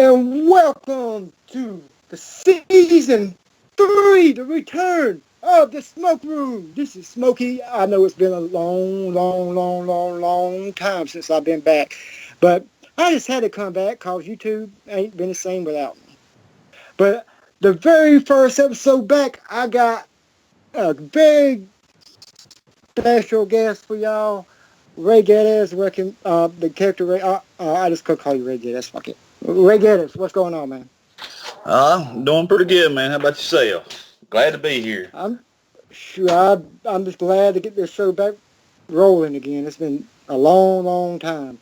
And welcome to the season 3, the return of the smoke room. This is Smokey. I know it's been a long time since I've been back, but I just had to come back because YouTube ain't been the same without me. But the very first episode back, I got a very special guest for y'all. Ray Gettys, working the character Ray. I just could call you Ray Gettys. Fuck it. Ray Gettys, what's going on, man? Doing pretty good, man. How about yourself? Glad to be here. I'm sure. I'm just glad to get this show back rolling again. It's been a long time.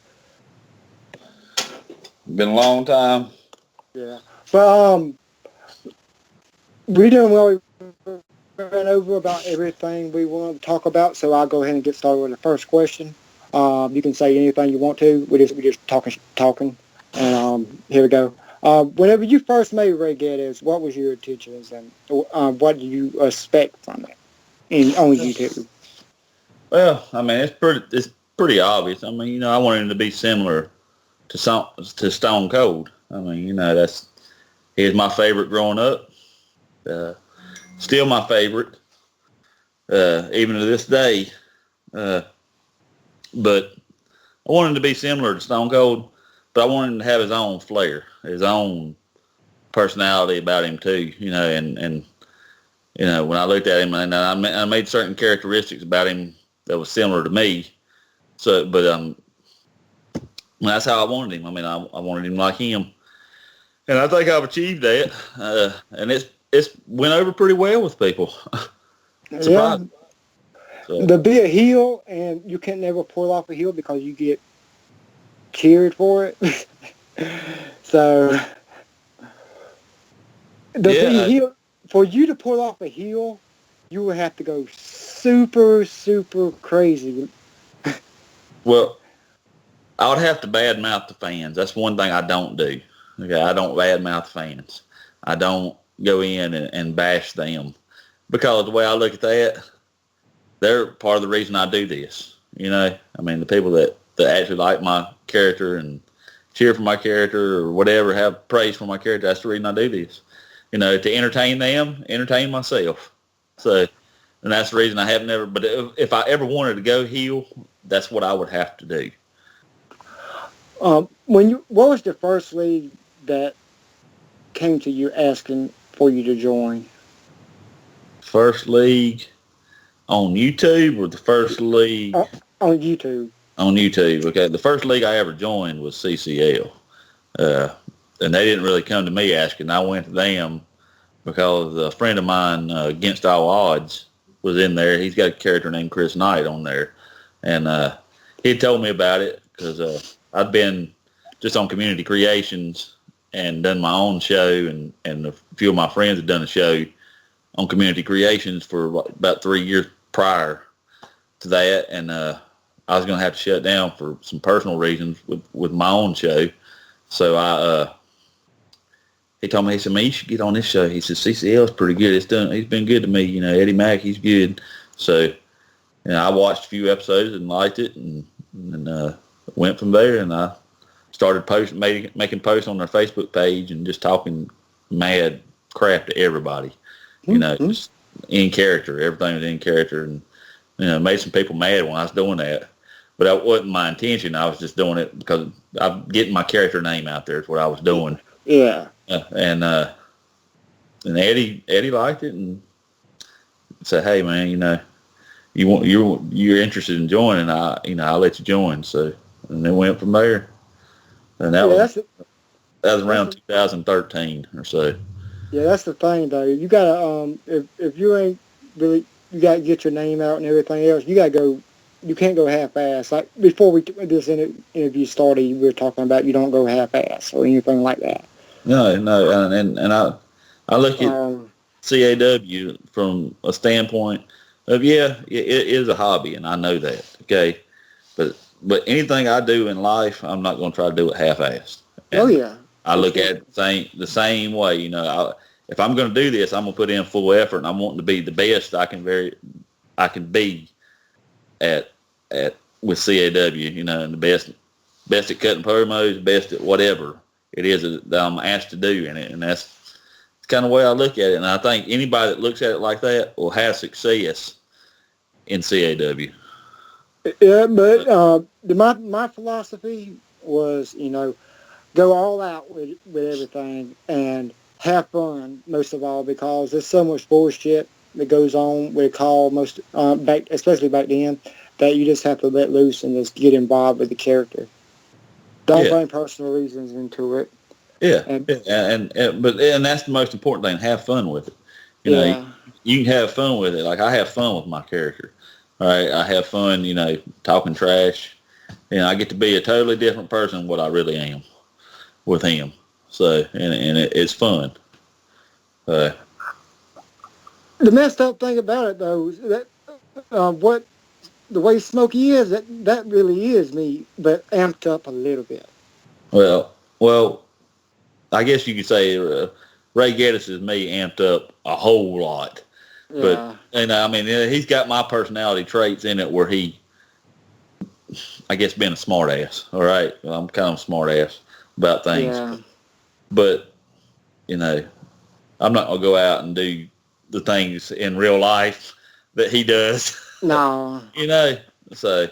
Been a long time. Yeah, but we done well. We ran over about everything we want to talk about, so I'll go ahead and get started with the first question. You can say anything you want to. We just talking, and here we go. Whenever you first made Ray Gettys, what was your intentions and what do you expect from it on YouTube? Well, I mean, it's pretty obvious. I mean, I wanted him to be similar to Stone Cold. I mean, he was my favorite growing up. Still my favorite, even to this day. But I wanted him to be similar to Stone Cold, but I wanted him to have his own flair, his own personality about him too. And when I looked at him, and I made certain characteristics about him that was similar to me. So, but that's how I wanted him. I mean, I wanted him like him, and I think I've achieved that. And it's went over pretty well with people. Yeah. So. To be a heel, and you can never pull off a heel because you get cheered for it. So, heel, for you to pull off a heel, you would have to go super crazy. Well, I would have to badmouth the fans. That's one thing I don't do. Okay, I don't badmouth fans. I don't go in and bash them, because the way I look at that, they're part of the reason I do this. I mean, the people that actually like my character and cheer for my character or whatever, have praise for my character, that's the reason I do this. To entertain them, entertain myself. So, and that's the reason I have never, but if I ever wanted to go heel, that's what I would have to do. What was the first league that came to you asking for you to join? First league on YouTube, or the first league on YouTube? On YouTube. Okay, the first league I ever joined was CCL, and they didn't really come to me asking. I went to them because a friend of mine, Against All Odds, was in there. He's got a character named Chris Knight on there, and he told me about it because I'd been just on Community Creations and done my own show, and a few of my friends had done a show on Community Creations for about 3 years prior to that, and I was going to have to shut down for some personal reasons with my own show. So he told me, he said, man, you should get on this show. He said, CCL is pretty good. He's been good to me. Eddie Mack, he's good. So, I watched a few episodes and liked it, and went from there, and I started making posts on their Facebook page and just talking mad crap to everybody. Just in character. Everything was in character, and made some people mad when I was doing that. But that wasn't my intention. I was just doing it because I'm getting my character name out there is what I was doing. Yeah. And Eddie liked it and said, "Hey, man, you're interested in joining? I'll let you join." So, and then went from there. And that was around 2013 or so. Yeah, that's the thing, though. You gotta if you ain't really, you gotta get your name out and everything else. You gotta go. You can't go half-ass. Like before this interview started, we were talking about you don't go half-ass or anything like that. No, and I look at CAW from a standpoint of it is a hobby, and I know that. Okay, but anything I do in life, I'm not going to try to do it half-assed. Oh yeah. I look at it the same way. If I'm going to do this, I'm going to put in full effort, and I'm wanting to be the best I can be at with CAW. And the best at cutting promos, best at whatever. it is that I'm asked to do in it, and that's kind of the way I look at it. And I think anybody that looks at it like that will have success in CAW. Yeah, but my philosophy was, go all out with everything and have fun most of all, because there's so much bullshit that goes on with call most back, especially back then, that you just have to let loose and just get involved with the character. Don't Yeah, bring personal reasons into it. yeah, And yeah. And that's the most important thing. Have fun with it. You know, yeah, you can have fun with it. Like I have fun with my character. All right, I have fun. Talking trash. I get to be a totally different person than what I really am with him. So, it's fun. Uh, the messed up thing about it though is that what the way Smokey is, that really is me, but amped up a little bit. well, I guess you could say Ray Gettys is me amped up a whole lot. But, Yeah, I mean, he's got my personality traits in it where he, I guess, being a smart ass. All right. Well, I'm kind of a smart ass about things. yeah. But, you know, I'm not going to go out and do the things in real life that he does, No, you know. So,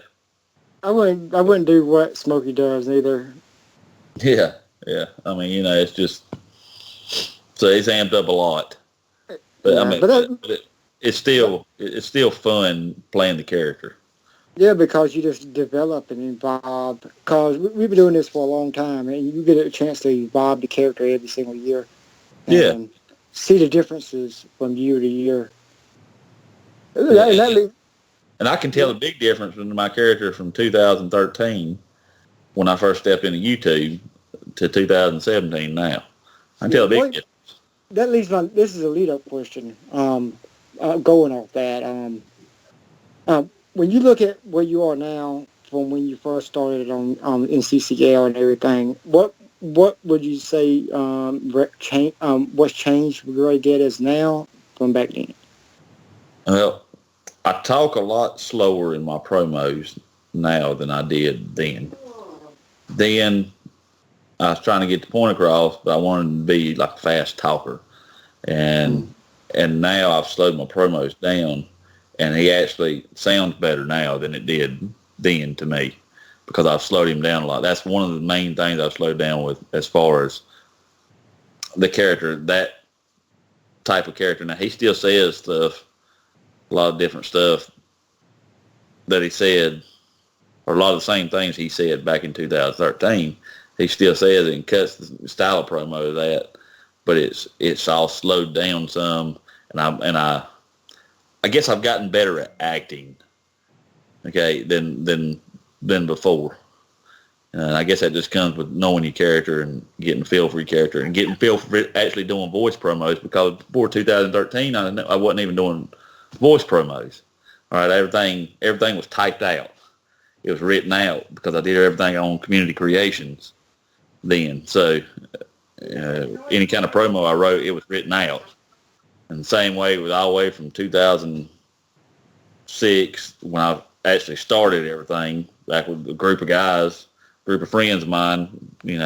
I wouldn't do what Smokey does either. yeah, yeah. I mean, it's just, so he's amped up a lot. But, I Yeah, mean, but that, it's still fun playing the character. yeah, because you just develop and evolve. Because we've been doing this for a long time, and you get a chance to evolve the character every single year Yeah. and see the differences from year to year. Yeah. And that leads, And I can tell a big difference in my character from 2013 when I first stepped into YouTube to 2017 now. I can yeah, tell a big what difference. that leads my. This is a lead up question. Going off that, when you look at where you are now from when you first started on in CCL and everything, what would you say what's changed with Ray Gettys now from back then? Well, I talk a lot slower in my promos now than I did then. Then I was trying to get the point across, but I wanted to be like a fast talker. And Mm. and now I've slowed my promos down, and he actually sounds better now than it did then to me because I've slowed him down a lot. That's one of the main things I've slowed down with as far as the character, that type of character. Now, he still says stuff, a lot of different stuff that he said, or a lot of the same things he said back in 2013. He still says it and cuts the style of promo of that, but it's all slowed down some, and I guess I've gotten better at acting, okay, than before. And I guess that just comes with knowing your character and getting feel for your character and getting feel for actually doing voice promos, because before 2013, I wasn't even doing voice promos. All right, everything was typed out. It was written out because I did everything on Community Creations then. So any kind of promo I wrote, it was written out. And the same way with all the way from 2006 when I actually started everything back with a group of guys, group of friends of mine, came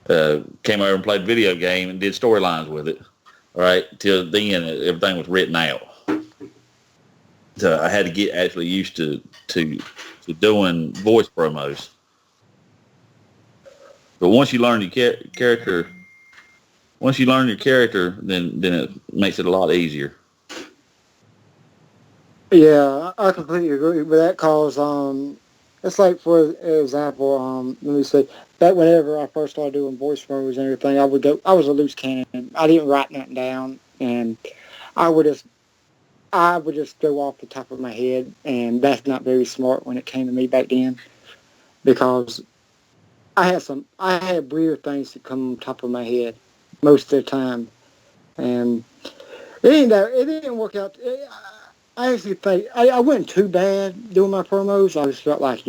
over and played a video game and did storylines with it. All right, till then everything was written out. So I had to get actually used to doing voice promos. But once you learn your character, then it makes it a lot easier. Yeah, I completely agree with that. Cause it's like, for example, let me say, back whenever I first started doing voice promos and everything, I would go. I was a loose cannon. I didn't write nothing down, and I would just I would just go off the top of my head, and that's not very smart when it came to me back then, because I had weird things that come on top of my head most of the time, and it didn't work out. I actually think I wasn't too bad doing my promos. I just felt like,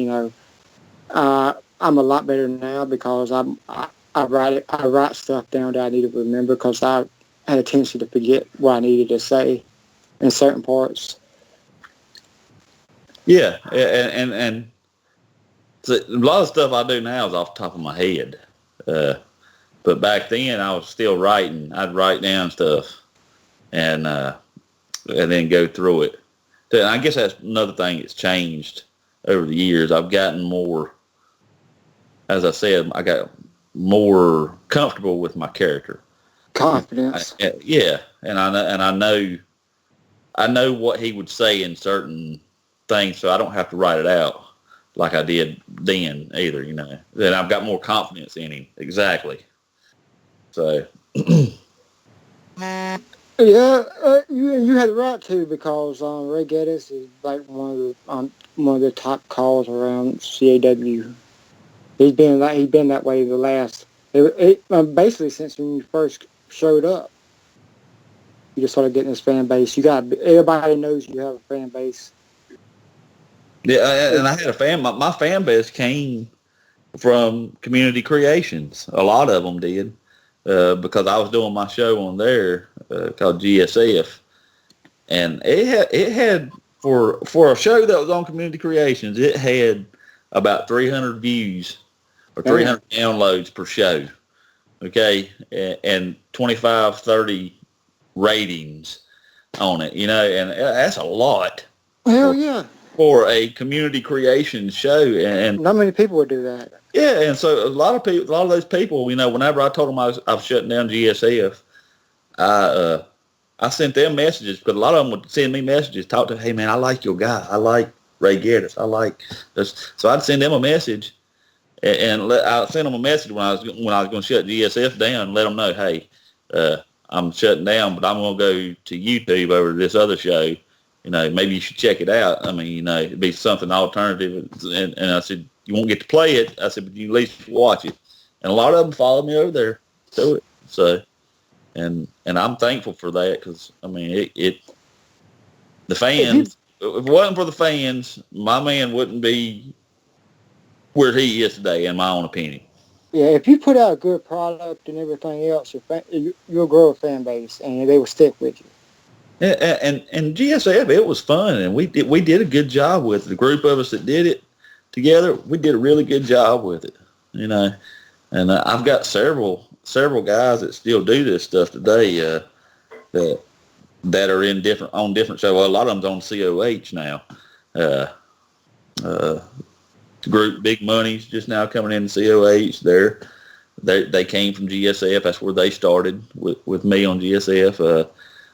I'm a lot better now because I write stuff down that I need to remember, because I had a tendency to forget what I needed to say in certain parts. Yeah, and so a lot of stuff I do now is off the top of my head. But back then, I was still writing. I'd write down stuff and then go through it. So I guess that's another thing that's changed over the years. I've gotten more, as I said, I got more comfortable with my character. Confidence. Yeah, and I know what he would say in certain things, so I don't have to write it out like I did then either. Then I've got more confidence in him. Exactly. So. Yeah, you had it right too, because Ray Gettys is like one of the top calls around CAW. He's been that way the last basically since when you first showed up. You just started getting this fan base. Everybody knows you have a fan base. Yeah, and I had a fan. My fan base came from community creations. A lot of them did, because I was doing my show on there called GSF, and it had for a show that was on community creations, it had about 300 views or 300 downloads per show. Okay, and 25, 30 ratings on it. And that's a lot. Hell yeah. For a community creation show, and not many people would do that. Yeah, and so a lot of those people, whenever I told them I was shutting down GSF, I sent them messages, because a lot of them would send me messages, talk to, hey man, I like your guy, I like Ray Gettys, I like this. So I'd send them a message, and I'd send them a message when I was going to shut GSF down, and let them know, hey, I'm shutting down, but I'm going to go to YouTube over this other show. Maybe you should check it out. I mean, it'd be something alternative. And I said, you won't get to play it. I said, but you at least watch it. And a lot of them followed me over there to it. So, and I'm thankful for that, because, I mean, the fans, if it wasn't for the fans, my man wouldn't be where he is today, in my own opinion. Yeah, if you put out a good product and everything else, you'll grow a fan base, and they will stick with you. And GSF, it was fun, and we did a good job with it. The group of us that did it together, we did a really good job with it, And I've got several guys that still do this stuff today, that are on different shows. Well, a lot of them's on COH now. The group Big Money's just now coming in COH. They came from GSF. That's where they started with me on GSF.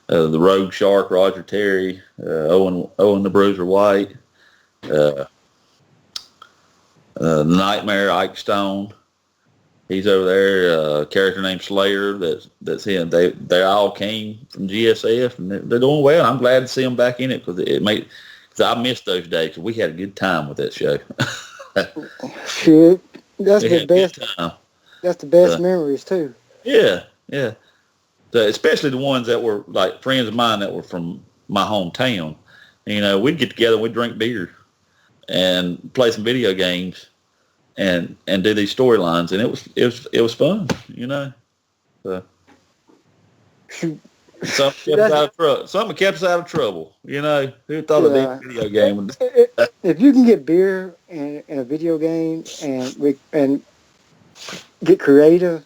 The Rogue Shark, Roger Terry, Owen the Bruiser White, Nightmare Ike Stone. He's over there. A character named Slayer. That's him. They all came from GSF, and they're doing well. I'm glad to see them back in it, because I missed those days, because we had a good time with that show. Shit, that's the best. That's the best memories too. Yeah. Especially the ones that were like friends of mine that were from my hometown. We'd get together, we'd drink beer and play some video games and do these storylines, and it was fun, So, something kept us out of trouble, Who thought of a video game? If you can get beer in a video game and get creative,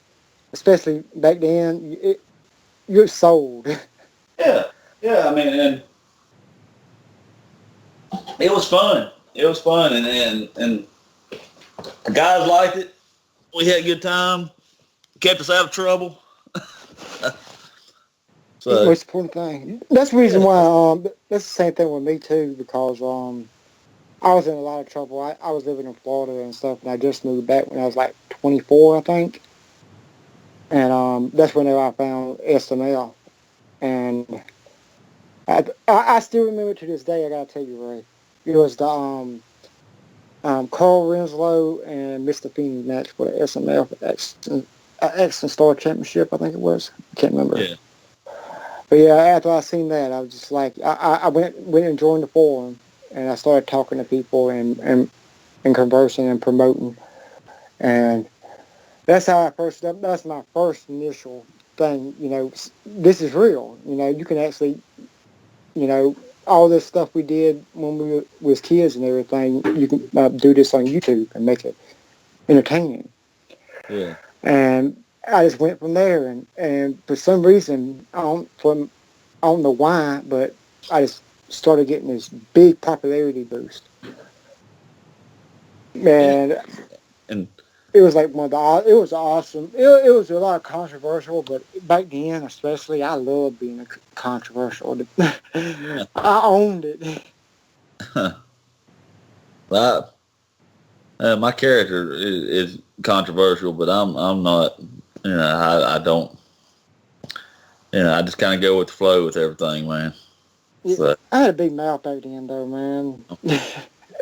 especially back then, you're sold. Yeah. I mean, and it was fun. And guys liked it. We had a good time. Kept us out of trouble. So, the most important thing. That's the reason why. That's the same thing with me too, because I was in a lot of trouble. I was living in Florida and stuff, and I just moved back when I was like 24, I think. And that's whenever I found SML. And I still remember to this day, I gotta tell you, Ray. It was the Carl Winslow and Mr. Phoenix match for the SML for X Star Championship, I think it was. I can't remember. Yeah. But yeah, after I seen that, I was just like, I went and joined the forum, and I started talking to people and conversing and promoting. And that's how that's my first initial thing, this is real. You can actually, all this stuff we did when we was kids and everything, you can do this on YouTube and make it entertaining. Yeah. And I just went from there, and for some reason, I don't know why, but I just started getting this big popularity boost. Yeah. And And it was like it was awesome. It was a lot controversial, but back then, especially, I loved being controversial. I owned it. I, my character is controversial, but I'm not. I don't. I just kind of go with the flow with everything, man. Yeah, So I had a big mouth back then, though, man.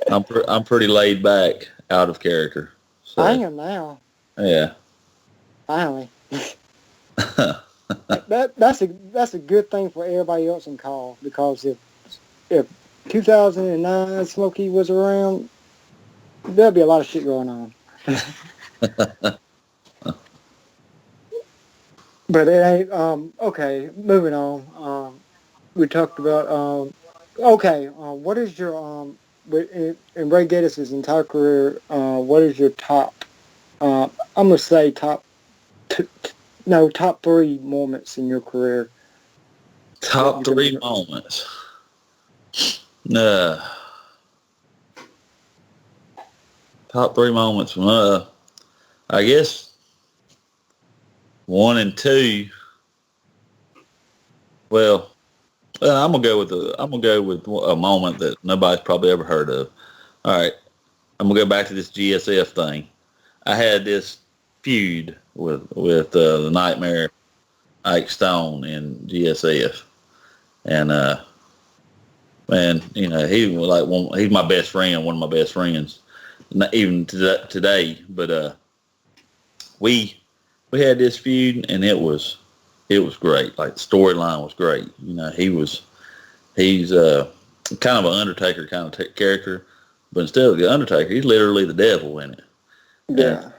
I'm pretty laid back, out of character. I So am now. yeah. Finally, that's a good thing for everybody else in call, because if 2009 Smokey was around, there'd be a lot of shit going on. But it ain't okay. Moving on. We talked about okay. What is your in Ray Gettys' entire career? What is your top? I'm gonna say t- t- no, top three moments in your career that Top you can three remember. moments. Uh, top three moments. I guess one and two. Well, I'm gonna go with a moment that nobody's probably ever heard of. All right, I'm gonna go back to this GSF thing. I had this feud with the Nightmare Ike Stone in GSF, and man, he was like he's my best friend, one of my best friends, not even today. But we we had this feud, and it was great. Like the storyline was great. He's kind of an Undertaker kind of character, but instead of the Undertaker, he's literally the devil in it. And Yeah,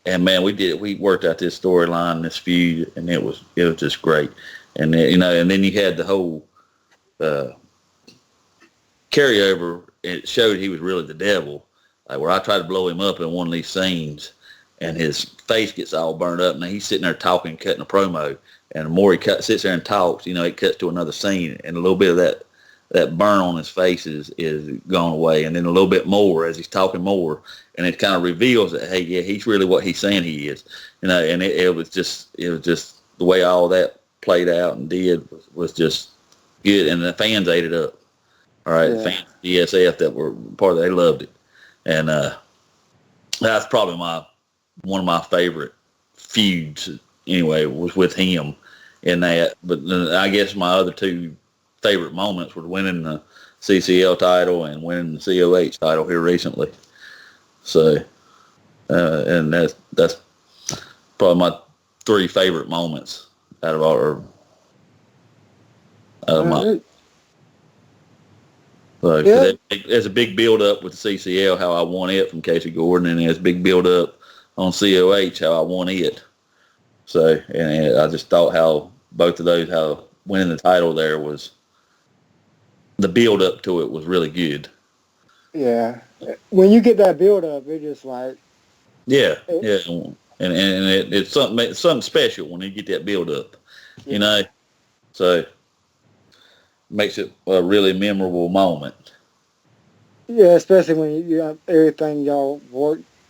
and man, we worked out this storyline, this feud, and it was just great. And then, and then you had the whole uh, carryover. It showed he was really the devil. Like where I tried to blow him up in one of these scenes, and his face gets all burned up, and he's sitting there talking, cutting a promo. And the more sits there and talks, it cuts to another scene, and a little bit of that burn on his face is gone away, and then a little bit more as he's talking more, and it kind of reveals that, hey, yeah, he's really what he's saying he is, and it was just the way all that played out and was just good, and the fans ate it up. All right, the yeah, fans of DSF that were part of it, they loved it, and that's probably one of my favorite feuds. Anyway, was with him in that. But I guess my other two favorite moments were winning the CCL title and winning the COH title here recently. So, and that's probably my three favorite moments out of our out of my. uh, So, yeah, because there's a big build up with the CCL, how I won it from Casey Gordon, and there's a big build up on COH, how I won it. So, and I just thought how both of those, how winning the title there was, the build up to it was really good. yeah. When you get that build up, it's just like Yeah, it, yeah, and it's something special when you get that build up, you yeah, know. So makes it a really memorable moment. yeah. Especially when you have everything y'all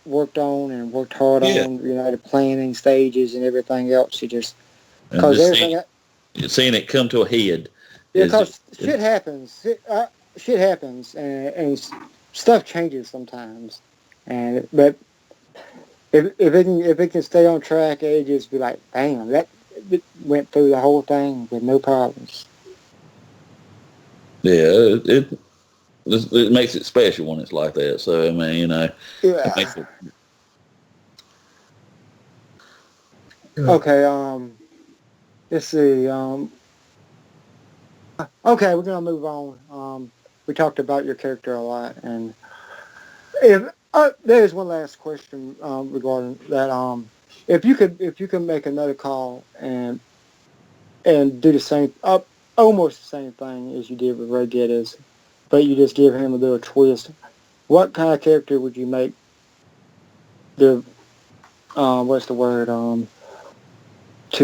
worked on and worked hard Yeah, on. The planning stages and everything else. You just and because just everything. seeing it come to a head Yeah, is because shit happens. Shit happens, and stuff changes sometimes. But if it can stay on track, it just be like, damn, that it went through the whole thing with no problems. yeah it makes it special when it's like that. So I mean, it Yeah. makes it. Okay. Let's see. Okay, we're gonna move on. We talked about your character a lot, and if there's one last question regarding that. If you could make another call and do the same, almost the same thing as you did with Ray Gettys, but you just give him a little twist. What kind of character would you make the what's the word?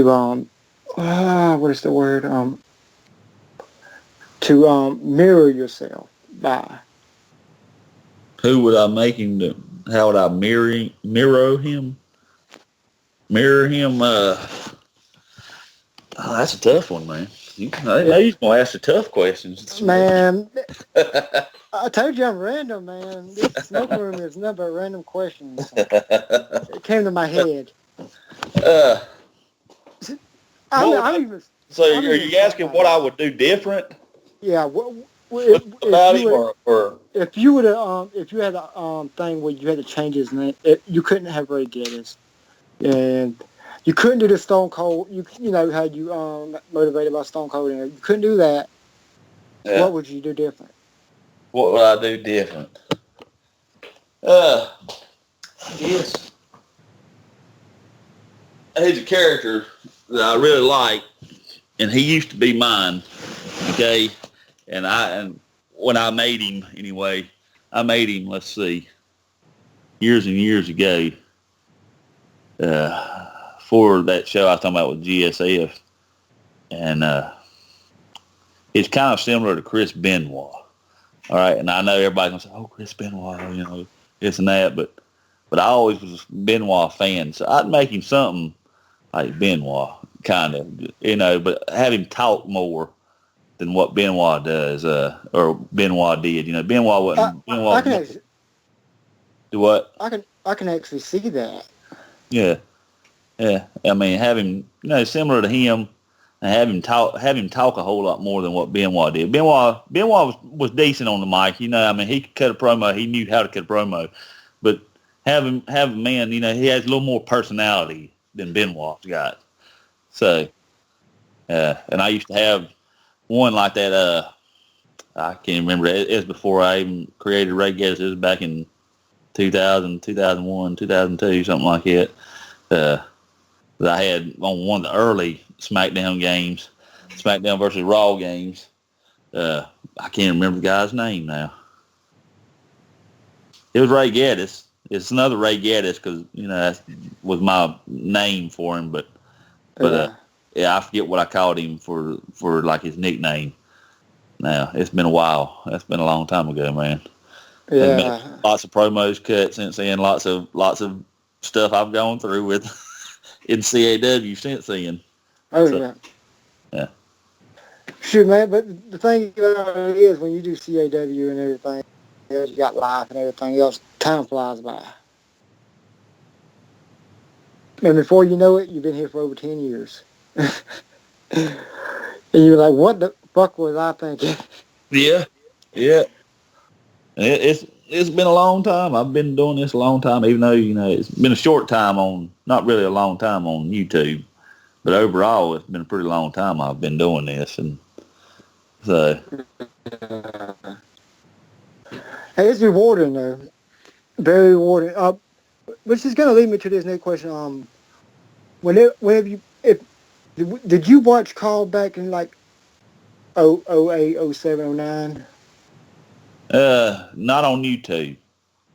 to what is the word? To mirror yourself by. Who would I make him to? How would I mirror him? Mirror him. That's a tough one, man. I didn't know you was gonna ask the tough questions. Man, I told you I'm random, man. This smoke room is nothing but random questions. It came to my head. uh, I'm even. so I'm are even you thinking asking about what I this. would do different Yeah. If about you him, would, or if you would if you had a thing where you had to change his name, you couldn't have Ray Gettys, and you couldn't do the Stone Cold. You know how you motivated by Stone Cold, and you couldn't do that. yeah, What would you do different? what would I do different? Uh, I guess he's a character that I really like, and he used to be mine. Okay, and when I made him anyway, I made him. Let's see, years and years ago. For that show I was talking about with GSF, and it's kind of similar to Chris Benoit. All right, and I know everybody's gonna say, "Oh, Chris Benoit," this and that, but I always was a Benoit fan, so I'd make him something like Benoit, kind of, but have him talk more than what Benoit does, or Benoit did. Benoit I, wasn't I, Benoit I was can more, actually, do what? I can actually see that. Yeah, yeah. I mean, have him, similar to him, and have him talk a whole lot more than what Benoit did. Benoit was decent on the mic. I mean, he could cut a promo. He knew how to cut a promo, but have a man. He has a little more personality than Benoit's got. So, and I used to have one like that. I can't remember. It was before I even created Ray Gettys. It was back in 2000, 2001, 2002, something like that. That I had on one of the early SmackDown games, SmackDown versus Raw games. I can't remember the guy's name now. It was Ray Gettys. It's another Ray Gettys because that was my name for him. But Yeah, yeah, I forget what I called him for like his nickname. Now it's been a while. That's been a long time ago, man. There's been yeah. lots of promos cut since then. Lots of stuff I've gone through with in CAW since then. Oh So yeah. yeah, Shoot, man. But the thing about it is, when you do CAW and everything else, you got life and everything else. Time flies by, and before you know it, you've been here for over 10 years. And you're like, what the fuck was I thinking? yeah, yeah. It's been a long time. I've been doing this a long time, even though it's been a short time on, not really a long time on YouTube, but overall it's been a pretty long time I've been doing this, and so Hey, it's rewarding though. Very rewarding. Which is gonna lead me to this next question. Whenever you if did you watch Call back in like 08, 07, 09? not on YouTube.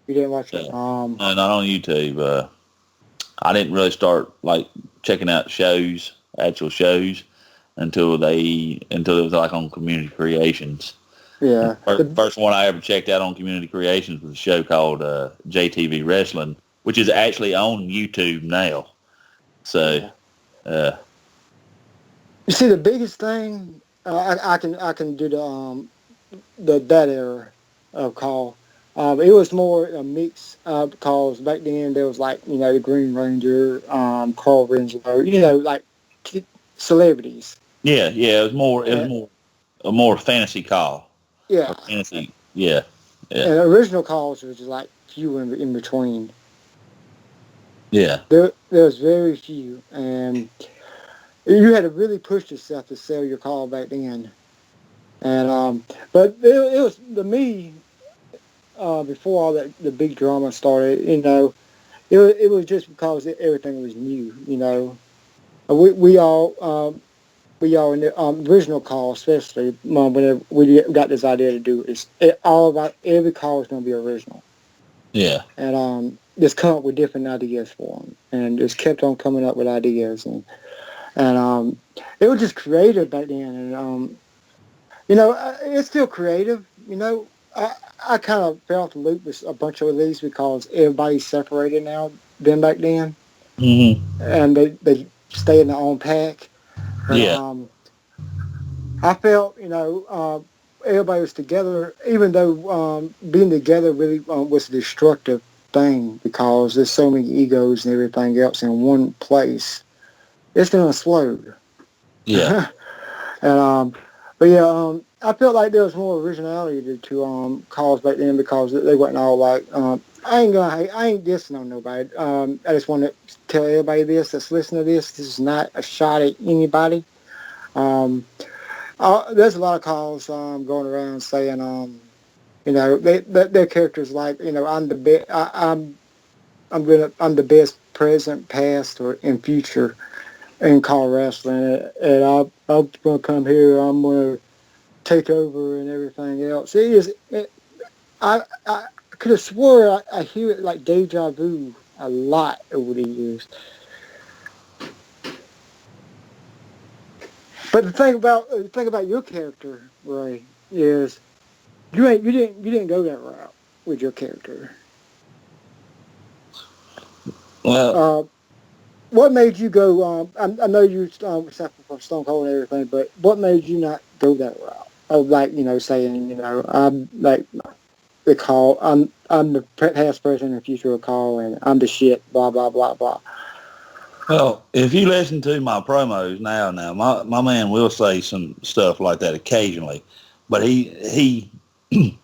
You didn't watch it. No, not on YouTube. I didn't really start like checking out actual shows, until it was like on Community Creations. Yeah. First one I ever checked out on Community Creations was a show called JTV Wrestling, which is actually on YouTube now. So, uh, You see, the biggest thing I can do that era of Call. It was more a mix because back then there was like the Green Ranger, Carl Winslow, like celebrities. yeah, it was And, more a more fantasy call or yeah, fantasy. Yeah, yeah, and original calls was just like few in between. yeah, There's very few, and you had to really push yourself to sell your call back then. And but it was to me before all that the big drama started. It was just because everything was new. We all in the original call, especially whenever we got this idea to do all about every call is going to be original, yeah, and just come up with different ideas for them, and just kept on coming up with ideas, and and it was just creative back then, and it's still creative. I kind of fell off the loop with a bunch of these because everybody's separated now than back then, Mm-hmm. and they stay in their own pack. But Yeah. I felt, everybody was together, even though being together really was a destructive thing because there's so many egos and everything else in one place. It's gonna explode. Yeah. And but yeah, I felt like there was more originality to calls back then because they wasn't all like I ain't dissing on nobody. I just want to tell everybody this that's listening to this. This is not a shot at anybody. Um, there's a lot of calls going around saying their characters like I'm the best. I'm the best present, past, or in future in call wrestling, and I'm gonna come here. I'm gonna take over and everything else. It is. I could have swore I hear it like deja vu a lot over the years. But the thing about your character, Ray, is you didn't go that route with your character. Well, Uh, what made you go? I know you suffer from Stone Cold and everything, but what made you not go that route? Of like saying I'm like the call. I'm the past, present, and future of call, and I'm the shit. Blah blah blah blah. well, if you listen to my promos now, my man will say some stuff like that occasionally, but he's been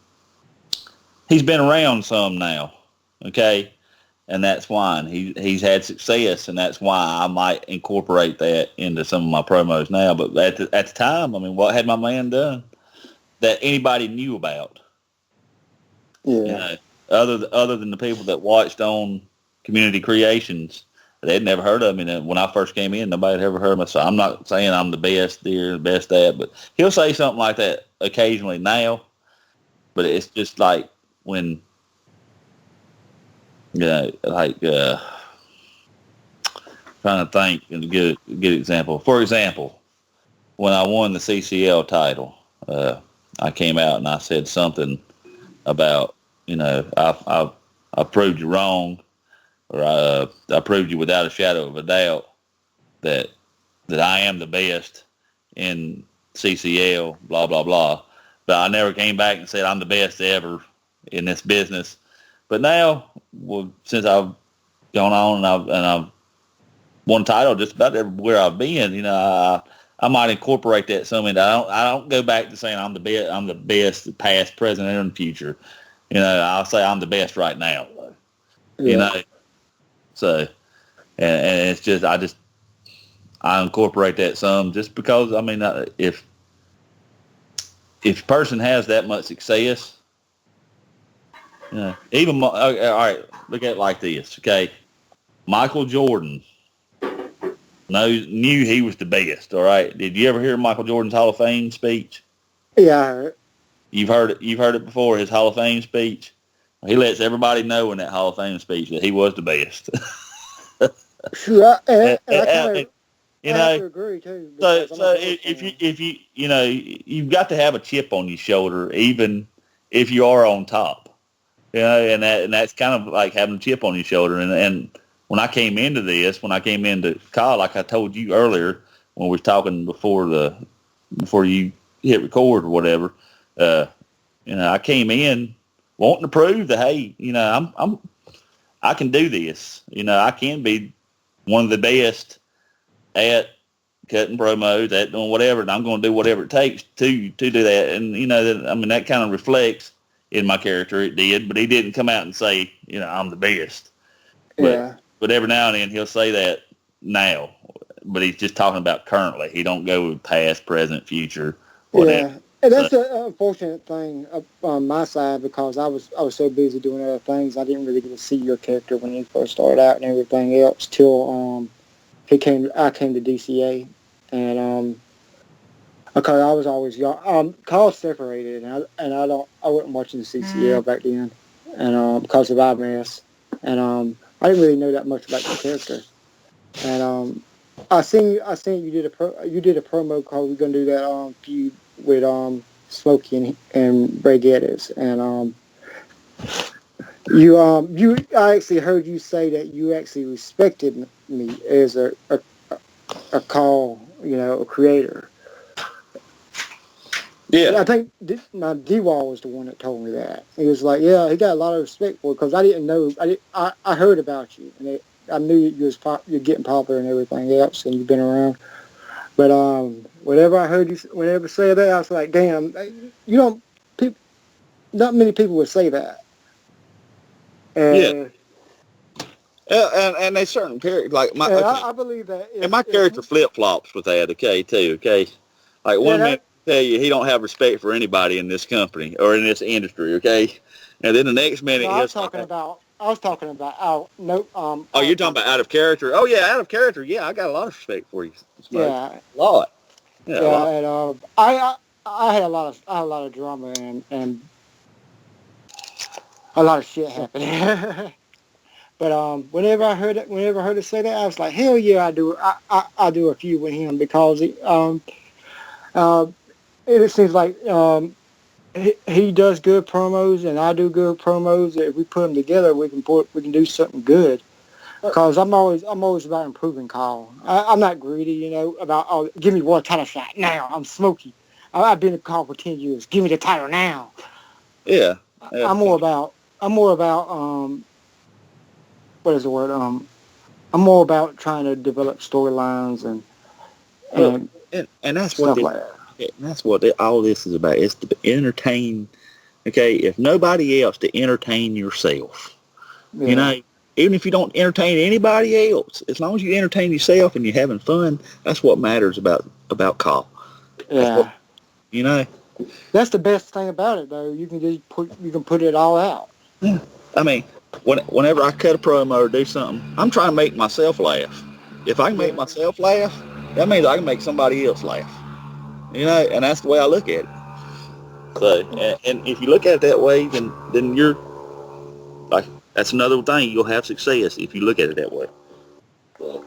around some now, okay, and that's fine. He's had success, and that's why I might incorporate that into some of my promos now. But at the time, I mean, what had my man done that anybody knew about? You Yeah, know, other than the people that watched on Community Creations, they'd never heard of me. And when I first came in, nobody had ever heard of me. So I'm not saying I'm the best there, the best at, but he'll say something like that occasionally now. But it's just like when, like trying to think and good example. For example, when I won the CCL title, I came out and I said something about, I proved you wrong, or I proved you without a shadow of a doubt that I am the best in CCL, blah blah blah. But I never came back and said I'm the best ever in this business. But now, well, since I've gone on and I've won title just about everywhere I've been, I might incorporate that some in. I don't go back to saying I'm the best. I'm the best, past, present, and future. I'll say I'm the best right now. You yeah, know, so and it's just I incorporate that some just because I mean if a person has that much success, even okay, all right, look at it like this, okay? Michael Jordan knew he was the best. All right, did you ever hear Michael Jordan's Hall of Fame speech? yeah. I heard. You've heard it. You've heard it before. His Hall of Fame speech. He lets everybody know in that Hall of Fame speech that he was the best. Sure, and, And- and I kind and- of you I have know, to agree too so because I'm a so Bulls if you fan. if you you've got to have a chip on your shoulder, even if you are on top. And that's kind of like having a chip on your shoulder. And when I came into college, like I told you earlier when we was talking before you hit record or whatever, uh, I came in wanting to prove that hey, I can do this. I can be one of the best at cutting promos, at doing whatever, and I'm going to do whatever it takes to do that. And that kind of reflects in my character. It did, but he didn't come out and say, I'm the best. But Yeah, every now and then he'll say that now, but he's just talking about currently. He don't go with past, present, future, whatever. yeah, and So that's an unfortunate thing on my side because I was so busy doing other things I didn't really get to see your character when he first started out and everything else till I came to DCA and because I was always young. Carl separated, I wasn't watching the CCL back then, and because of our mess, and I didn't really know that much about the character, and I seen you did a promo called. We're gonna do that feud with Smokey and Ray Gettys, and I actually heard you say that you actually respected me as a call, a creator. Yeah, I think my D-Wall was the one that told me that. He was like, yeah, he got a lot of respect for it because I didn't know. I heard about you, and I knew you're getting popular and everything else, and you've been around. But whenever I heard you, whenever say that, I was like, damn, you don't. People, not many people would say that. yeah. And, And they certain character like my and okay, I believe that and if my if character flip flops with that. Okay, too. Okay, like yeah one minute that tell you he don't have respect for anybody in this company or in this industry. Okay, and then the next no, minute he'll start. I was talking about out no Oh, you're talking about out of character. Oh yeah, out of character. Yeah, I got a lot of respect for you, Smoke. yeah A lot. Yeah, a yeah lot. and I had a lot of drama and a lot of shit happened. But whenever I heard it say that, I was like, hell yeah, I do a few with him because uh, it seems like he does good promos and I do good promos. If we put them together, we can do something good. Cause I'm always about improving Kyle. I'm not greedy, about give me one title shot now. I'm smoky. I've been a Kyle for 10 years. Give me the title now. Yeah. Yeah. I'm more about what is the word I'm more about trying to develop storylines Well, and and that's what stuff this. like that. Okay, and that's what all this is about. It's to entertain. Okay, if nobody else, to entertain yourself. You Yeah, know, even if you don't entertain anybody else, as long as you entertain yourself and you're having fun, that's what matters about call. That's what yeah. you know. That's the best thing about it, though. You can put it all out. Yeah. I mean, whenever I cut a promo or do something, I'm trying to make myself laugh. If I can make Yeah, myself laugh, that means I can make somebody else laugh. And that's the way I look at it. So, and if you look at it that way, then you're like that's another thing. You'll have success if you look at it that way. So,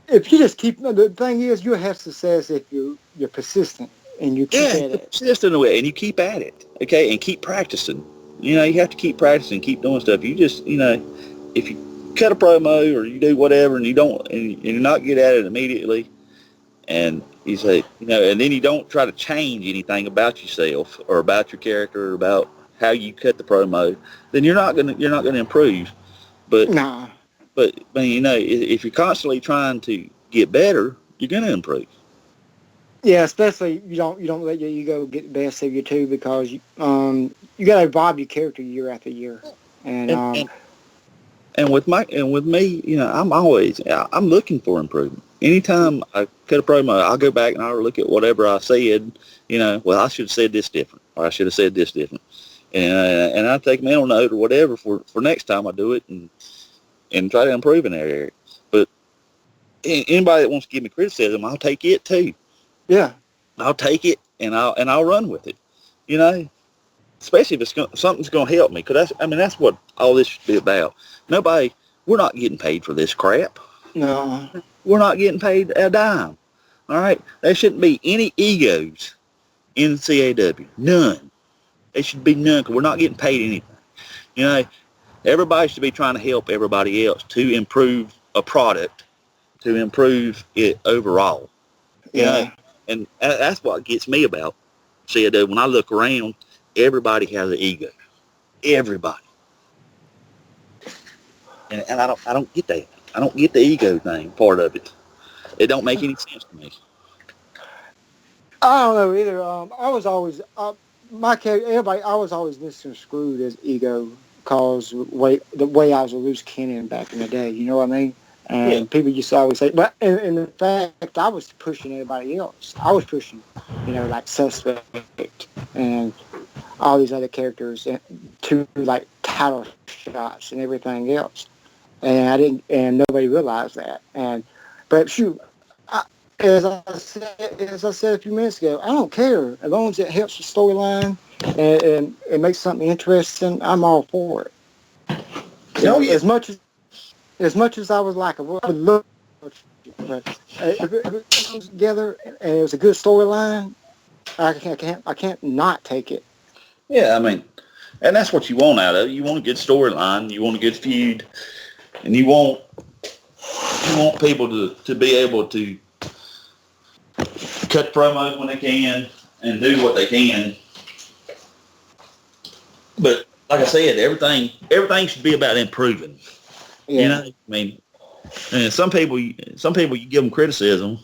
if you just keep the thing is you'll have success if you're persistent and you keep yeah, at you're it. persistent in it, and you keep at it, okay, and keep practicing. You have to keep practicing, keep doing stuff. You just, if you cut a promo or you do whatever, and you don't, and you're not good at it immediately, and you say, and then you don't try to change anything about yourself or about your character or about how you cut the promo, then you're not gonna improve. But Nah. if you're constantly trying to get better, you're gonna improve. Yeah, especially you don't let your ego get the best of you too because you gotta evolve your character year after year. And And and and with me, I'm looking for improvement. Anytime I cut a promo, I'll go back and I'll look at whatever I said. Well, I should have said this different, or I should have said this different, and I take mental note or whatever for next time I do it, and try to improve in that area. But anybody that wants to give me criticism, I'll take it too. yeah, I'll take it and I'll run with it. You know, especially if something's going to help me. Because that's what all this should be about. We're not getting paid for this crap. no, We're not getting paid a dime. All right, there shouldn't be any egos in CAW. None. There should be none because we're not getting paid anything. You know, everybody should be trying to help everybody else to improve a product, to improve it overall. You know, yeah, and that's what gets me about CAW. When I look around, everybody has an ego. Everybody. And I don't get that. I don't get the ego thing part of it. It don't make any sense to me. I don't know either. I was always my character. Everybody, I was always misconstrued as ego because the way I was a loose cannon back in the day. You know what I mean? Yeah. And people used to always say, but in fact, I was pushing everybody else. I was pushing, like Suspect and all these other characters to like title shots and everything else. And I didn't, and nobody realized that. But shoot, as I said a few minutes ago, I don't care as long as it helps the storyline and it makes something interesting. I'm all for it. Oh yeah. As much as I was like, I would love. But if it comes together and it was a good storyline, I can't not take it. Yeah, I mean, and that's what you want out of it. You want a good storyline, you want a good feud, and you want people to be able to cut promos when they can and do what they can. But like I said, everything should be about improving. You Yeah, know, I mean, and some people you give them criticism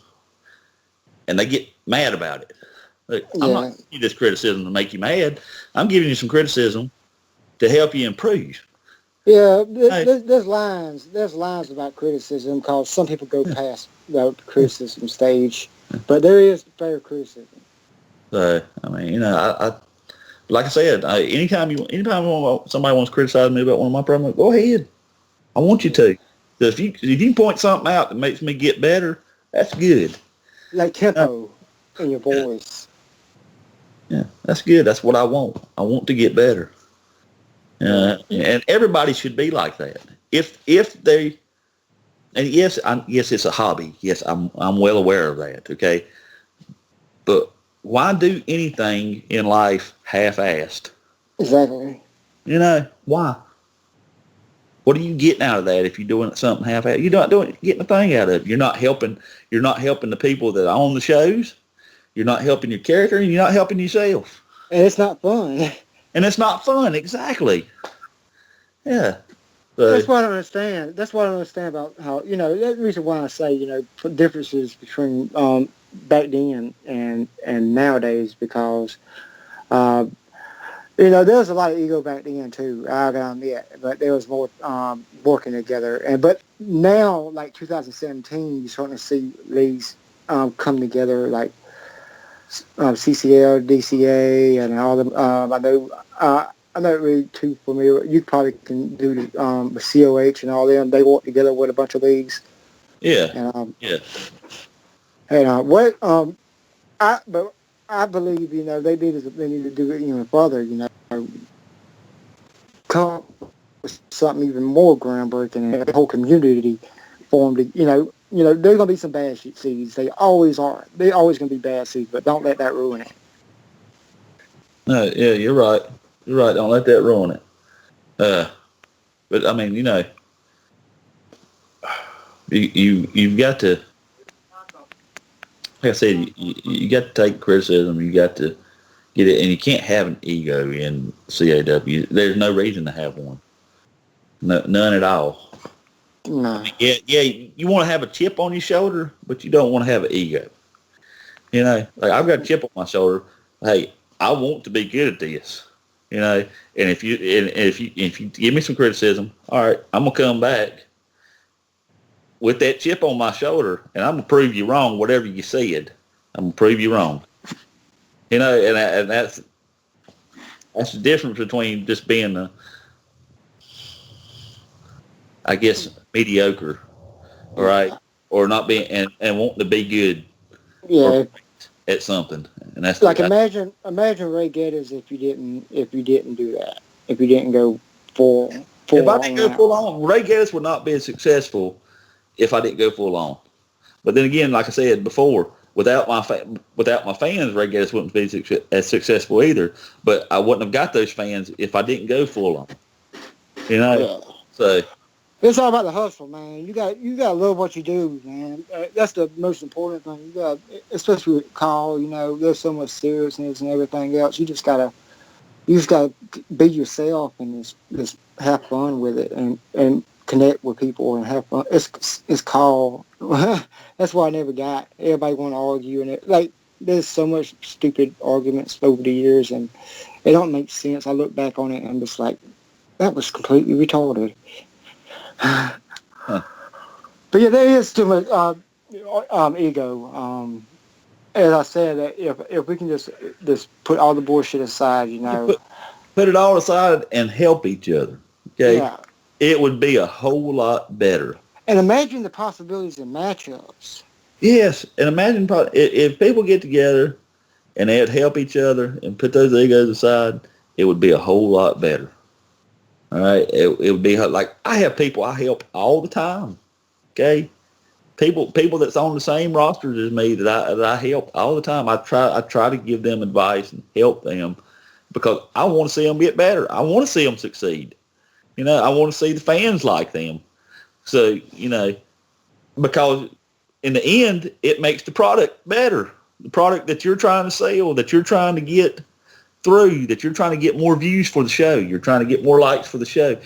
and they get mad about it. Look, I'm not yeah, giving you this criticism to make you mad. I'm giving you some criticism to help you improve. yeah. Hey, There's lines about criticism because some people go past the criticism stage, but there is fair criticism. so I mean, I like I said, anytime somebody wants to criticize me about one of my promos, go ahead. I want you to. So if you point something out that makes me get better, that's good. Like Uh, tempo in your yeah, voice. yeah, that's good. That's what I want. I want to get better. Right. And everybody should be like that. If they and yes, it's a hobby. Yes, I'm well aware of that. Okay, but why do anything in life half-assed? Exactly. Why? What are you getting out of that if you're doing something half-assed? You're not getting a thing out of it. You're not helping. You're not helping the people that own the shows. You're not helping your character, and you're not helping yourself. And it's not fun. And it's not fun. Exactly. Yeah. So That's what I don't understand. That's what I don't understand about how, that's the reason why I say, put differences between back then and nowadays because, uh, there was a lot of ego back then too, I gotta admit, but there was more working together. But now, like 2017, you're starting to see these come together, like CCL, DCA, and all them. I'm not really too familiar. You probably can do the COH and all them. They work together with a bunch of leagues. yeah, And yeah. what but I believe they need to do it even further. Come up with something even more groundbreaking and the whole community formed. There's gonna be some bad seeds. They always are. They always gonna be bad seeds, but don't let that ruin it. No, yeah, you're right. You're right. Don't let that ruin it. But I mean, you've got to, like I said, you got to take criticism. You got to get it, and you can't have an ego in CAW. There's no reason to have one. No, none at all. I No. mean, yeah. You want to have a chip on your shoulder, but you don't want to have an ego. Like I've got a chip on my shoulder. Hey, I want to be good at this. And if you give me some criticism, all right, I'm gonna come back with that chip on my shoulder, and I'm gonna prove you wrong. Whatever you said, I'm gonna prove you wrong. And that's the difference between just being I guess mediocre, all right, Yeah. or not being and wanting to be good or Yeah. great at something. And that's Like the imagine Ray Gettys if you didn't do that. If you didn't go if full I didn't on go out. full on, Ray Gettys would not be as successful if I didn't go full on. But then again, like I said before, without my fans, Ray Gettys wouldn't be as successful either. But I wouldn't have got those fans if I didn't go full on. You know, Yeah. so It's all about the hustle, man. You got to love what you do, man. That's the most important thing. You got, especially with call. There's so much seriousness and everything else. You just gotta be yourself and just have fun with it and connect with people and have fun. It's called. That's why I never got. Everybody want to argue and there's so much stupid arguments over the years and it don't make sense. I look back on it and I'm just like that was completely retarded. huh. But yeah, there is too much ego. As I said, that if we can just put all the bullshit aside, You put it all aside and help each other. Okay, yeah. it would be a whole lot better. And imagine the possibilities of matchups. Yes, and imagine if people get together and they'd help each other and put those egos aside, it would be a whole lot better. All right, it would be like I have people I help all the time. Okay, People that's on the same rosters as me that I help all the time. I try to give them advice and help them because I want to see them get better. I want to see them succeed. I want to see the fans like them. So, because in the end, it makes the product better. The product that you're trying to sell, that you're trying to get through, that you're trying to get more views for the show, you're trying to get more likes for the show.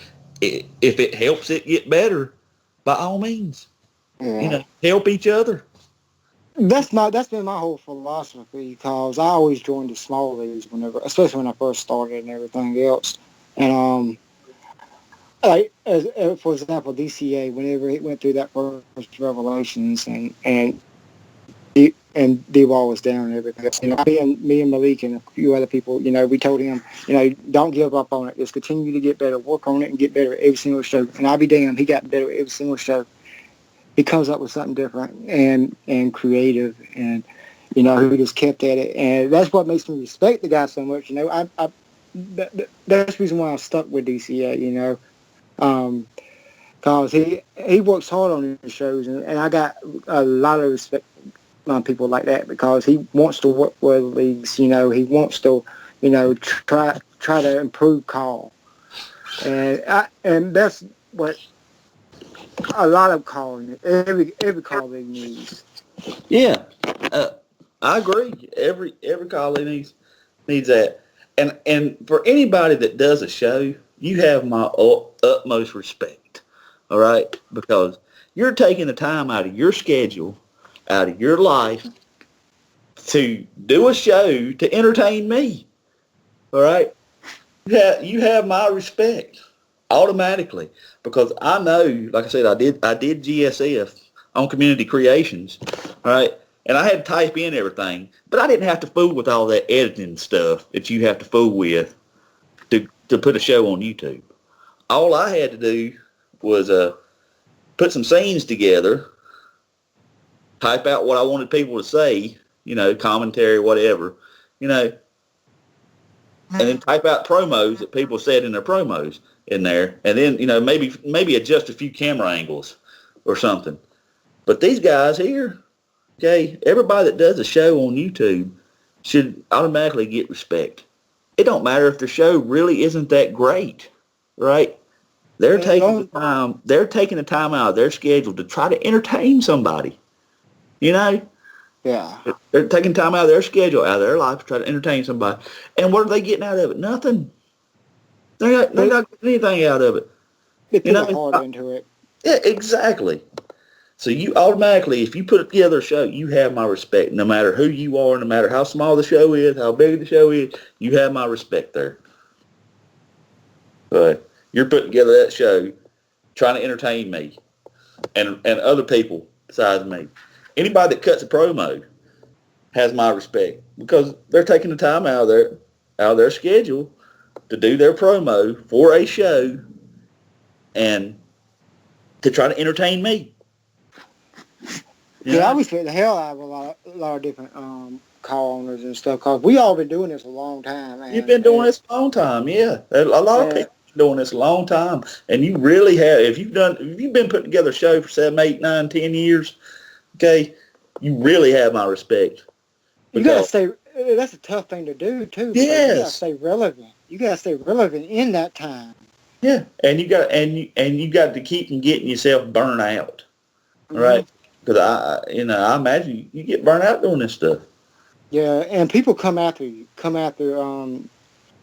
If it helps it get better, by all means, help each other. That's been my whole philosophy because I always joined the small leagues especially when I first started and everything else. And like for example, DCA whenever it went through that first revelations and D-Wall was down and everything else. Me and Malik and a few other people, we told him, don't give up on it. Just continue to get better, work on it, and get better every single show. And I'll be damned, he got better every single show. He comes up with something different and creative, and he just kept at it, and that's what makes me respect the guy so much. That's the reason why I stuck with DCA. Because he works hard on his shows, and I got a lot of respect on people like that because he wants to work with leagues. He wants to try to improve call, and that's what a lot of calling every call league needs. Yeah, I agree. Every call needs that, and for anybody that does a show, you have my utmost respect. All right, because you're taking the time out of your schedule, out of your life, to do a show to entertain me. All right, you have my respect automatically because I know, like I said, I did GSF on Community Creations, all right, and I had to type in everything, but I didn't have to fool with all that editing stuff that you have to fool with to put a show on YouTube. All I had to do was put some scenes together, type out what I wanted people to say, commentary, whatever, and then type out promos that people said in their promos in there, and then maybe adjust a few camera angles or something. But these guys here, okay, everybody that does a show on YouTube should automatically get respect. It don't matter if the show really isn't that great, right? They're taking the time. They're taking the time out of their schedule to try to entertain somebody. Yeah. They're taking time out of their schedule, out of their life to try to entertain somebody. And what are they getting out of it? Nothing. They're not getting anything out of it. They put a heart into it. Yeah, exactly. So you automatically, if you put together a show, you have my respect. No matter who you are, no matter how small the show is, how big the show is, you have my respect there. But you're putting together that show, trying to entertain me and other people besides me. Anybody that cuts a promo has my respect because they're taking the time out of their schedule to do their promo for a show and to try to entertain me. Yeah, I respect the hell out of a lot of different call owners and stuff because we all been doing this a long time. Man. You've been doing this a long time, yeah. A lot of people have been doing this a long time, and you really have. If you've been putting together a show for 7, 8, 9, 10 years, okay, you really have my respect. You gotta stay. That's a tough thing to do too. Yes. You gotta stay relevant. You gotta stay relevant in that time. Yeah, and you got to keep from getting yourself burned out, right? Because I imagine you get burnt out doing this stuff. Yeah, and people come after you,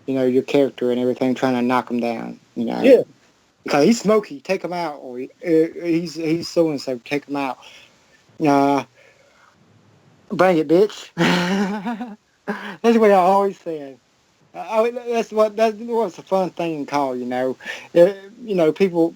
your character and everything, trying to knock them down. Yeah. Because he's smoky, take him out, or he's so and so, take him out. Bring it, bitch. That's what I always say. That's what's a fun thing in call. People.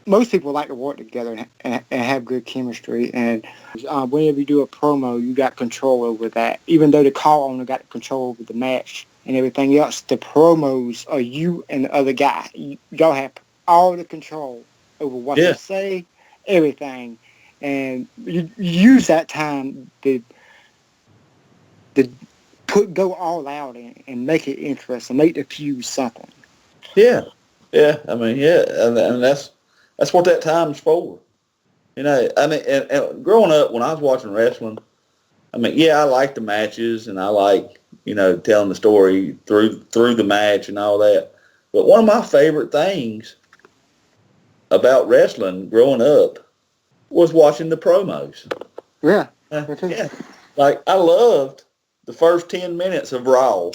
Most people like to work together and have good chemistry. And whenever you do a promo, you got control over that. Even though the call owner got control over the match and everything else, the promos are you and the other guy. Y'all have all the control over what you say, everything. And you use that time to go all out and make it interesting, make the feud something. Yeah. I mean, and that's what that time's for. You know, I mean, and growing up when I was watching wrestling, I mean, yeah, I like the matches and I like, you know, telling the story through the match and all that. But one of my favorite things about wrestling growing up was watching the promos. Yeah. Me too. Yeah, like I loved the first 10 minutes of Raw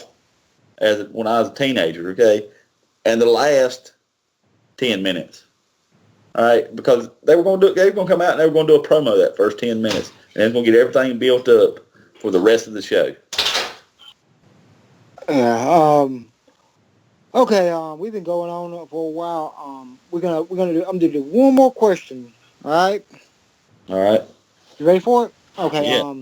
as when I was a teenager. Okay, and the last 10 minutes. All right, because they were going to come out and they were going to do a promo that first 10 minutes, and it's going to get everything built up for the rest of the show. Yeah. Okay. We've been going on for a while. We're gonna do. I'm gonna do one more question. All right. All right. You ready for it? Okay. Yeah.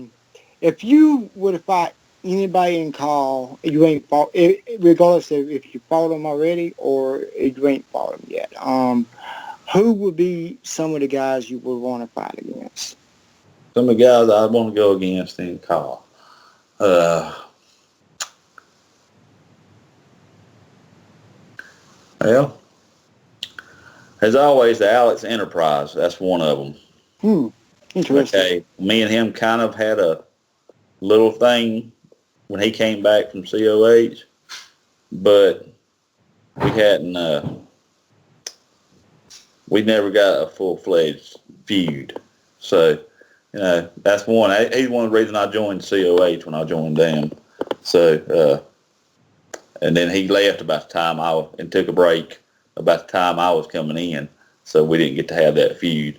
If you were to fight anybody in call, you ain't fought, regardless of if you fought them already or if you ain't fought them yet. Who would be some of the guys you would want to fight against? Some of the guys I want to go against in call. Well, as always, the Alex Enterprise. That's one of them. Interesting. Okay, me and him kind of had a little thing when he came back from COH, but we hadn't. We never got a full-fledged feud. So, you know, that's one. He's one of the reasons I joined COH when I joined them. So, and then he left about the time and took a break about the time I was coming in. So we didn't get to have that feud.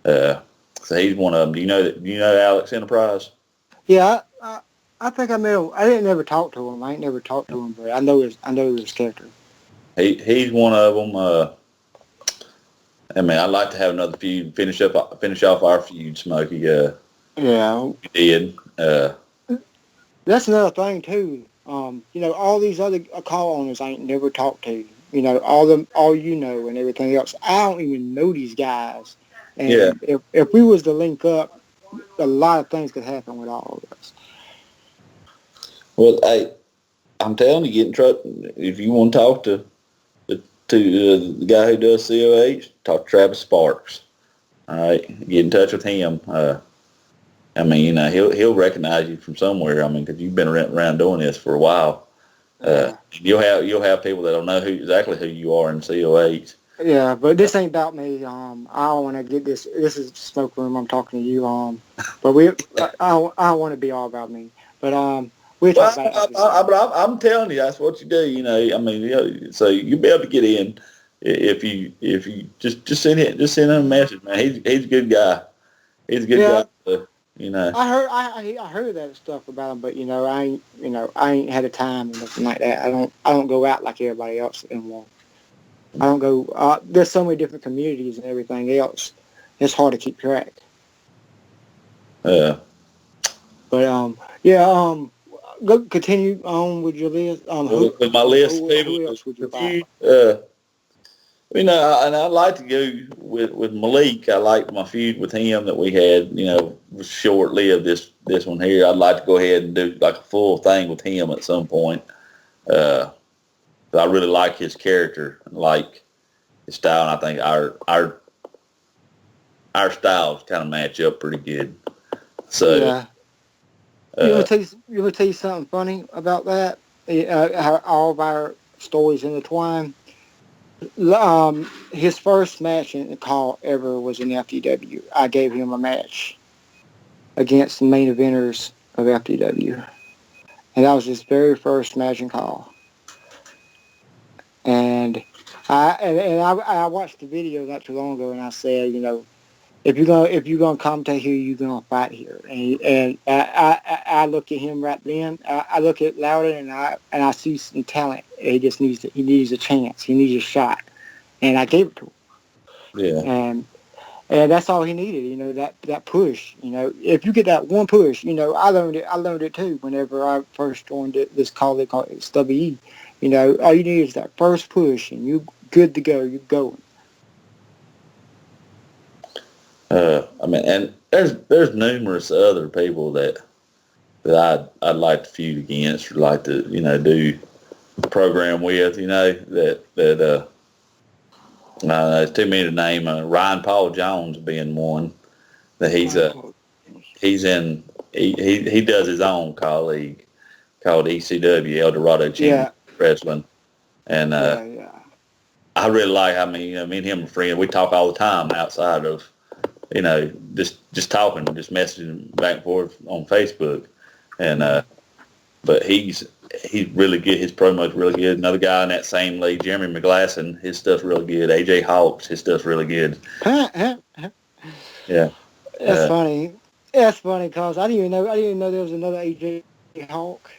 So he's one of them. Do you know Alex Enterprise? Yeah, I think I met him. I didn't never talk to him. I ain't never talked to him, but I know his character. He's one of them. I mean, I'd like to have another feud, finish off our feud, Smokey. Yeah. We did. That's another thing too. You know, all these other call owners I ain't never talked to. You know, all you know and everything else. I don't even know these guys. Yeah. And if we was to link up, a lot of things could happen with all of us. Well, I'm telling you, get in trouble if you want to talk to the guy who does COH. Talk to Travis Sparks. All right, get in touch with him. I mean, you know, he'll recognize you from somewhere. I mean, because you've been around doing this for a while. You'll have people that'll know exactly who you are in COH. Yeah, but this ain't about me. I don't want to get this. This is smoke room. I'm talking to you. But I don't want to be all about me. But we'll talk about it. But I'm telling you, that's what you do. You know, I mean, you know, so you'll be able to get in if you just send him a message, man. He's a good guy. He's a good guy. You know, I heard that stuff about him, but I ain't had the time or nothing like that. I don't go out like everybody else anymore. I don't go. There's so many different communities and everything else. It's hard to keep track. Yeah. But go continue on with your list. With my list, who else would you buy? You know, and I'd like to go with Malik. I liked my feud with him that we had. You know, was short-lived. This one here, I'd like to go ahead and do like a full thing with him at some point. I really like his character, like his style, and I think our styles kind of match up pretty good. So, yeah. You want to tell you something funny about that? How all of our stories intertwine. His first match in the call ever was in FTW. I gave him a match against the main eventers of FTW, and that was his very first match in call. And I watched the video not too long ago, and I said, if you're gonna commentate here, you're gonna fight here. And I look at him right then. I look at Loudon, and I see some talent. He needs a chance. He needs a shot, and I gave it to him. yeah. And that's all he needed. That push. If you get that one push, I learned it too. Whenever I first joined this call, they call it SWE. All you need is that first push, and you good to go. You're going. I mean, and there's numerous other people that I'd like to feud against, or like to do a program with. There's too many to name. Ryan Paul Jones being one. That he's in. He does his own colleague called ECW, El Dorado Championship Wrestling, and yeah. I really like. I mean, me and him are friends. We talk all the time outside of just talking, just messaging back and forth on Facebook, and but he's really good. His promo's really good. Another guy in that same league, Jeremy McGlasson, his stuff's really good. AJ Hawks, his stuff's really good. Yeah, That's funny. That's funny because I didn't even know there was another AJ Hawk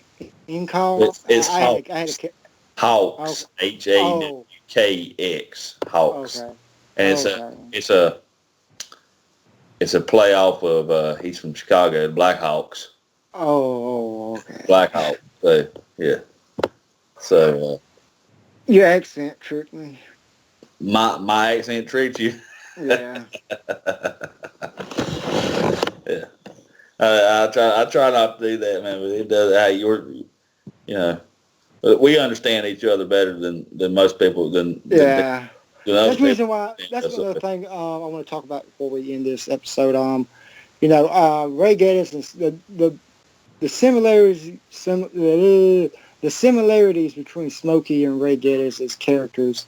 in call. it's I had a Hawks, HAWKX, Hawks, okay. and it's a playoff of he's from Chicago, Blackhawks. Okay. Blackhawks. So yeah. So your accent tricked me. My accent tricks you. Yeah. Yeah. I try not to do that, man. But it does. Hey, but we understand each other better than most people. Yeah. That's the reason why. People. That's another thing I want to talk about before we end this episode. Ray Gettys and the similarities the similarities between Smokey and Ray Gettys as characters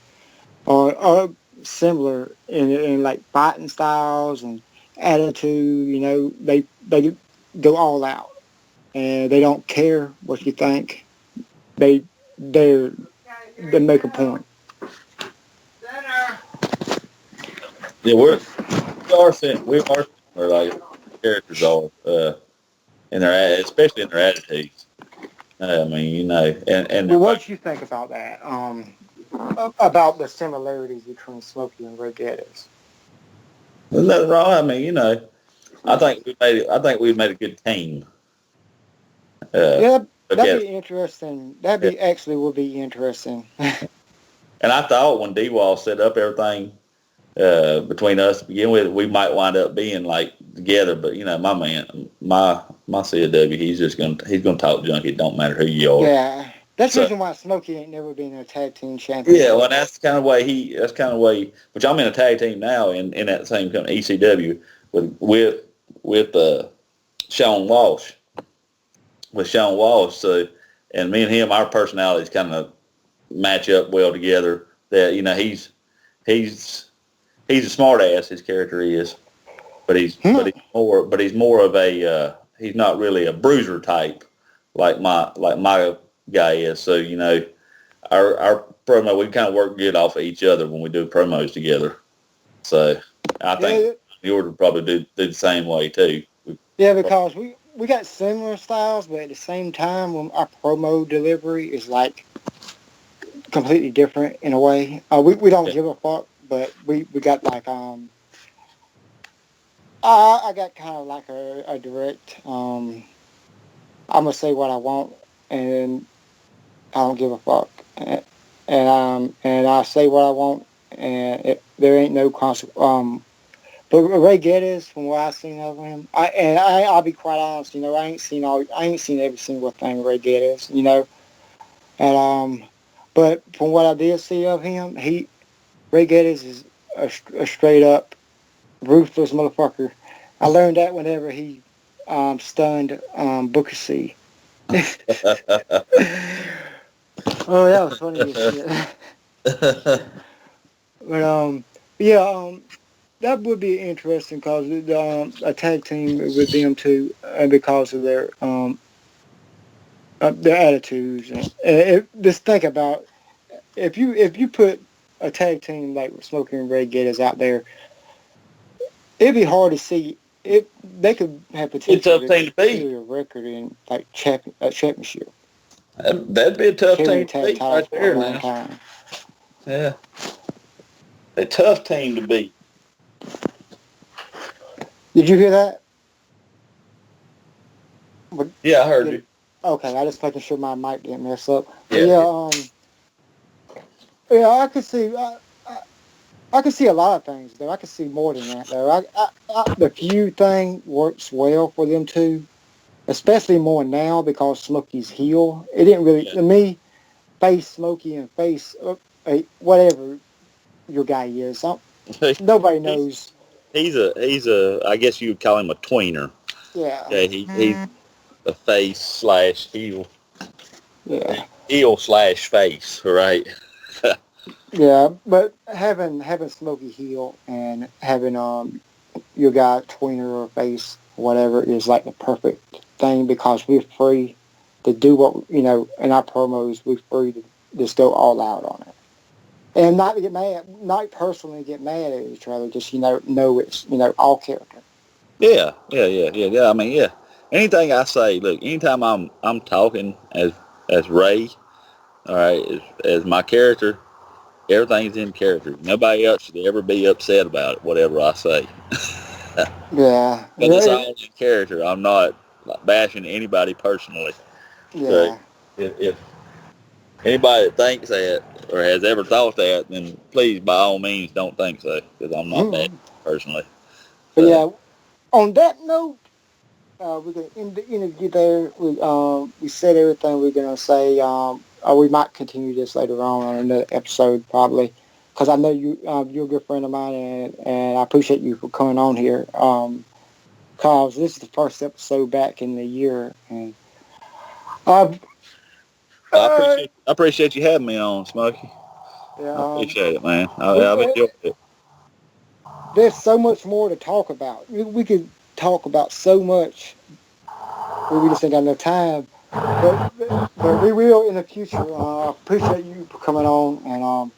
are similar in like fighting styles and attitude. They go all out and they don't care what you think. They they make a point. Yeah, we are similar, like characters are, in their especially in their attitudes. I mean, and Well, what do you think about that? About the similarities between Smokey and Ray Gettys. there's nothing wrong. I mean, I think we made a good team. Yeah, that'd Okay. be interesting. That'd be actually would be interesting. And I thought when D-Wall set up everything between us to begin with, we might wind up being like together. But my man, my CW, he's gonna talk junk. It don't matter who you are. Yeah, that's the reason why Smokey ain't never been a tag team champion. Yeah, well, that's kind of way which I'm in a tag team now in that same company, ECW, with Sean Walsh. With Sean Walsh, so, and me and him, our personalities kind of match up well together. That he's a smart ass. His character is, but he's more of a he's not really a bruiser type like my guy is. So our promo, we kind of work good off of each other when we do promos together. So I think yours would probably do the same way too. Yeah, because we got similar styles, but at the same time, when our promo delivery is like completely different in a way. We don't give a fuck, but we got like I got kind of like a direct I'm gonna say what I want and I don't give a fuck and I say what I want and there ain't no consequence. But Ray Gettys, from what I've seen of him, I'll be quite honest, I ain't seen every single thing Ray Gettys, and but from what I did see of him, Ray Gettys is a straight up ruthless motherfucker. I learned that whenever he stunned Booker C. Oh, that was funny as shit. But yeah, that would be interesting because a tag team with them too, because of their attitudes. And just think about if you put a tag team like Smokey and Ray Gettys out there, it'd be hard to see. They could have potential to carry a record in like a championship. That'd be a tough team to beat right there, for a long man. time. Yeah, a tough team to beat. Did you hear that? Yeah, I heard you. Okay, I just making sure my mic didn't mess up. Yeah. Yeah, I could see. I can see a lot of things though. I can see more than that though. The feud thing works well for them too, especially more now because Smokey's heel. It didn't really to me face Smokey and face whatever your guy is. Nobody knows. He's a I guess you would call him a tweener. Yeah. Okay, he's a face slash heel. Yeah. Heel slash face, right? Yeah, but having Smokey heel and having your guy tweener or face whatever is like the perfect thing because we're free to do what in our promos. We're free to just go all out on it and not to get mad, not personally get mad at each other. Just know it's all character. Yeah. I mean, yeah. Anything I say, look, anytime I'm talking as Ray, all right, as my character, everything's in character. Nobody else should ever be upset about it, whatever I say. Yeah, Because it's yeah, all in character. I'm not bashing anybody personally. So yeah. if anybody that thinks that or has ever thought that, then please, by all means, don't think so, because I'm not bashing personally. But So, yeah, on that note. We're gonna end the interview there. We said everything we're gonna say. We might continue this later on another episode probably, because I know you're a good friend of mine, and I appreciate you for coming on here. Cause this is the first episode back in the year, and uh, uh I appreciate you having me on, Smokey. yeah, I appreciate it, man. we I've enjoyed it. there's so much more to talk about. We could talk about so much, but we just ain't got enough time. But we will in the future. Appreciate you for coming on, and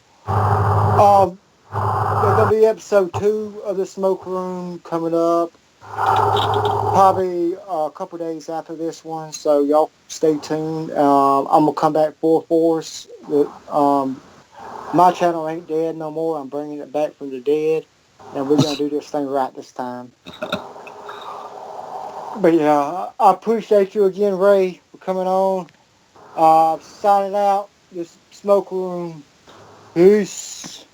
there's gonna be episode 2 of the Smoke Room coming up, probably a couple days after this one. So y'all stay tuned. I'm gonna come back full force. My channel ain't dead no more. I'm bringing it back from the dead, and we're gonna do this thing right this time. But yeah, I appreciate you again, Ray, for coming on. Signing out. This Smoke Room. Peace.